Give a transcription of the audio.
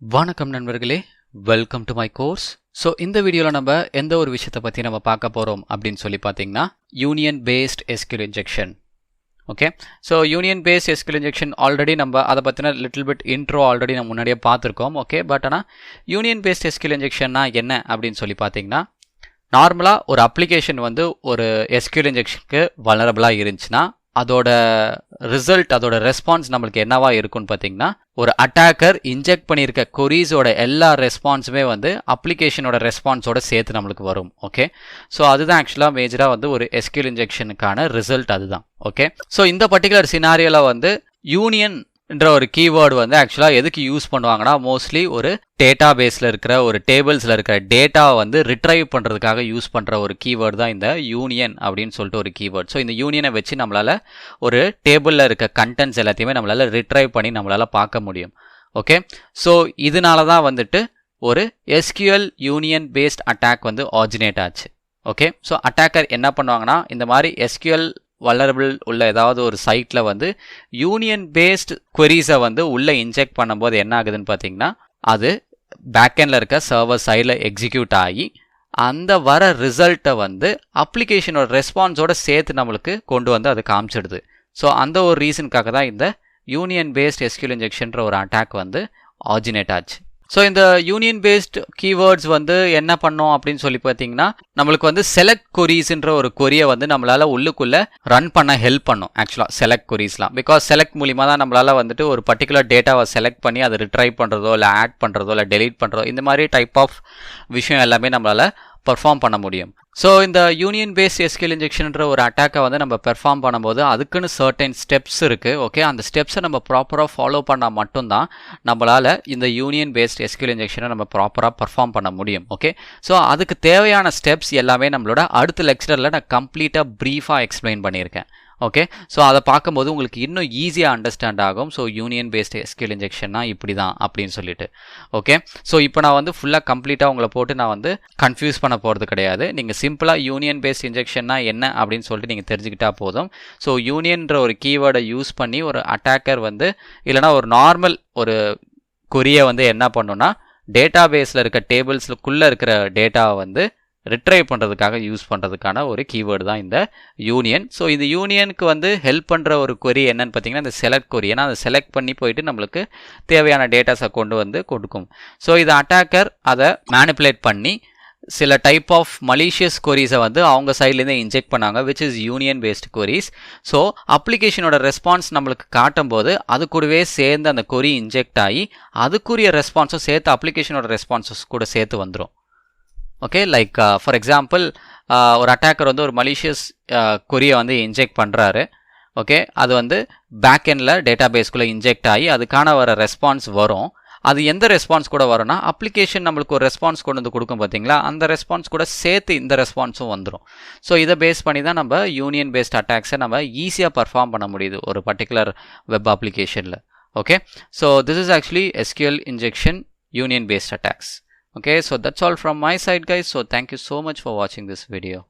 வணக்கம் நண்பர்களே, welcome to my course. So இந்த வீடியோவில் நம்ம எந்த ஒரு விஷயத்தை பற்றி நம்ம பார்க்க போகிறோம் அப்படின்னு சொல்லி பார்த்தீங்கன்னா union based SQL injection. Okay, so union based SQL injection already நம்ம அதை பற்றின லிட்டில் பிட் இன்ட்ரோ ஆல்ரெடி நம்ம முன்னாடியே பார்த்துருக்கோம். ஓகே, பட் ஆனால் யூனியன் பேஸ்ட் SQL இன்ஜெக்ஷன்னா என்ன அப்படின்னு சொல்லி பார்த்தீங்கன்னா, நார்மலாக ஒரு அப்ளிகேஷன் வந்து ஒரு SQL இன்ஜெக்ஷனுக்கு வல்னரபிளாக இருந்துச்சுன்னா அதோட ரிசல்ட், அதோட ரெஸ்பான்ஸ் நம்மளுக்கு என்னவா இருக்குன்னு பார்த்தீங்கன்னா, ஒரு அட்டாக்கர் இன்ஜெக்ட் பண்ணியிருக்க கொரீஸோட எல்லா ரெஸ்பான்ஸுமே வந்து அப்ளிகேஷனோட ரெஸ்பான்ஸோட சேர்த்து நம்மளுக்கு வரும். ஓகே, ஸோ அதுதான் ஆக்சுவலாக மேஜராக வந்து ஒரு SQL இன்ஜெக்ஷனுக்கான ரிசல்ட் அதுதான். ஓகே, ஸோ இந்த பர்டிகுலர் சினாரியோவில் வந்து யூனியன் என்ற ஒரு கீவேர்டு வந்து ஆக்சுவலாக எதுக்கு யூஸ் பண்ணுவாங்கன்னா, மோஸ்ட்லி ஒரு டேட்டா பேஸில் இருக்கிற ஒரு டேபிள்ஸில் இருக்கிற டேட்டாவை வந்து ரிட்ரைவ் பண்ணுறதுக்காக யூஸ் பண்ணுற ஒரு கீவேர்டு தான் இந்த யூனியன் அப்படின்னு சொல்லிட்டு ஒரு கீவேர்டு. ஸோ இந்த யூனியனை வச்சு நம்மளால் ஒரு டேபிளில் இருக்க கண்டென்ட்ஸ் எல்லாத்தையுமே நம்மளால் ரிட்ரைவ் பண்ணி நம்மளால் பார்க்க முடியும். ஓகே, ஸோ இதனால தான் வந்துட்டு ஒரு SQL யூனியன் பேஸ்ட் அட்டாக் வந்து ஆரிஜினேட் ஆச்சு. ஓகே, ஸோ அட்டாக்கர் என்ன பண்ணுவாங்கன்னா, இந்த மாதிரி SQL வல்னரபிள் உள்ள ஏதாவது ஒரு சைட்டில் வந்து யூனியன் பேஸ்ட் queries-ஐ வந்து உள்ளே இன்ஜெக்ட் பண்ணும்போது என்ன ஆகுதுன்னு பார்த்தீங்கன்னா, அது பேக்கெண்டில் இருக்க சர்வர் சைடில் எக்ஸிக்யூட் ஆகி அந்த வர ரிசல்ட்டை வந்து அப்ளிகேஷனோட ரெஸ்பான்ஸோட சேர்த்து நம்மளுக்கு கொண்டு வந்து அது காமிச்சிடுது. ஸோ அந்த ஒரு ரீசனுக்காக தான் இந்த யூனியன் பேஸ்ட் SQL இன்ஜெக்ஷன்ற ஒரு அட்டாக் வந்து ஆரிஜினேட் ஆச்சு. ஸோ இந்த யூனியன் பேஸ்ட் கீவேர்ட்ஸ் வந்து என்ன பண்ணோம் அப்படின்னு சொல்லி பார்த்தீங்கன்னா, நம்மளுக்கு வந்து செலக்ட் கொரீஸ்ன்ற ஒரு கொரியை வந்து நம்மளால் உள்ளுக்குள்ளே ரன் பண்ண ஹெல்ப் பண்ணும். ஆக்சுவலாக செலக்ட் கொரீஸ்லாம், பிகாஸ் செலக்ட் மூலிமா தான் நம்மளால் வந்துட்டு ஒரு பர்டிகுலர் டேட்டாவை செலக்ட் பண்ணி அதை ரிட்ரைவ் பண்ணுறதோ இல்லை ஆட் பண்ணுறதோ இல்லை டெலீட் பண்ணுறதோ இந்த மாதிரி டைப் ஆஃப் விஷயம் எல்லாமே நம்மளால் பெர்ஃபார்ம் பண்ண முடியும். ஸோ இந்த யூனியன் பேஸ்ட் SQL இன்ஜெக்ஷன்ற ஒரு அட்டாக்கை வந்து நம்ம பெர்ஃபார்ம் பண்ணும்போது அதுக்குன்னு சர்டைன் ஸ்டெப்ஸ் இருக்குது. ஓகே, அந்த ஸ்டெப்ஸை நம்ம ப்ராப்பராக ஃபாலோ பண்ணால் மட்டும்தான் நம்மளால் இந்த யூனியன் பேஸ்ட் SQL இன்ஜெக்ஷனை நம்ம ப்ராப்பராக பெர்ஃபார்ம் பண்ண முடியும். ஓகே, ஸோ அதுக்கு தேவையான ஸ்டெப்ஸ் எல்லாமே நம்மளோட அடுத்த லெக்சரில் நான் கம்ப்ளீட்டாக ப்ரீஃபாக எக்ஸ்பிளைன் பண்ணியிருக்கேன். ஓகே, ஸோ அதை பார்க்கும்போது உங்களுக்கு இன்னும் ஈஸியாக அண்டர்ஸ்டாண்ட் ஆகும். ஸோ யூனியன் பேஸ்ட் SQL இன்ஜெக்ஷன்னா இப்படி தான் அப்படின்னு சொல்லிட்டு. ஓகே, ஸோ இப்போ நான் வந்து ஃபுல்லாக கம்ப்ளீட்டாக உங்களை போட்டு நான் வந்து கன்ஃபியூஸ் பண்ண போகிறது கிடையாது. நீங்கள் சிம்பிளாக யூனியன் பேஸ்ட் இன்ஜெக்ஷன்னா என்ன அப்படின்னு சொல்லிட்டு நீங்கள் தெரிஞ்சுக்கிட்டா போதும். ஸோ யூனியன்ற ஒரு கீவேர்டை யூஸ் பண்ணி ஒரு அட்டாக்கர் வந்து இல்லைனா ஒரு நார்மல் ஒரு கொரியை வந்து என்ன பண்ணுன்னா, டேட்டா பேஸில் இருக்க டேபிள்ஸ்க்குள்ளே இருக்கிற டேட்டாவை வந்து ரிட்ரைவ் பண்ணுறதுக்காக யூஸ் பண்ணுறதுக்கான ஒரு கீவேர்டு தான் இந்த யூனியன். ஸோ இந்த யூனியனுக்கு வந்து ஹெல்ப் பண்ணுற ஒரு கொரி என்னன்னு பார்த்தீங்கன்னா, இந்த செலக்ட் கொரி. ஏன்னா அதை செலக்ட் பண்ணி போயிட்டு நம்மளுக்கு தேவையான டேட்டாஸை கொண்டு வந்து கொடுக்கும். ஸோ இது அட்டாக்கர் அதை மேனிப்புலேட் பண்ணி சில டைப் ஆஃப் மலீஷியஸ் கொரீஸை வந்து அவங்க சைட்லேருந்தே இன்ஜெக்ட் பண்ணாங்க, which is union based queries. So அப்ளிகேஷனோட ரெஸ்பான்ஸ் நம்மளுக்கு காட்டும் போது அது கூடவே சேர்ந்து அந்த கொரி இன்ஜெக்ட் ஆகி அதுக்குரிய ரெஸ்பான்ஸும் சேர்த்து அப்ளிகேஷனோட ரெஸ்பான்சஸ் கூட சேர்த்து வந்துடும். ஓகே, லைக் ஃபார் எக்ஸாம்பிள் ஒரு அட்டாக்கர் வந்து ஒரு மலீஷியஸ் கொரியை வந்து இன்ஜெக்ட் பண்ணுறாரு. ஓகே, அது வந்து பேக்கெண்டில் டேட்டா பேஸ்குள்ளே இன்ஜெக்ட் ஆகி அதுக்கான வர ரெஸ்பான்ஸ் வரும். அது எந்த ரெஸ்பான்ஸ் கூட வரும்னா, அப்ளிகேஷன் நம்மளுக்கு ஒரு ரெஸ்பான்ஸ் கொண்டு வந்து கொடுக்கும் பார்த்தீங்களா, அந்த ரெஸ்பான்ஸ் கூட சேர்த்து இந்த ரெஸ்பான்ஸும் வந்துடும். ஸோ இதை பேஸ் பண்ணி தான் நம்ம யூனியன் பேஸ்ட் அட்டாக்ஸை நம்ம ஈஸியாக பர்ஃபார்ம் பண்ண முடியுது ஒரு பர்டிகுலர் வெப் அப்ளிகேஷனில். Okay, so this is actually SQL injection union based attacks. Okay, so that's all from my side guys. So thank you so much for watching this video.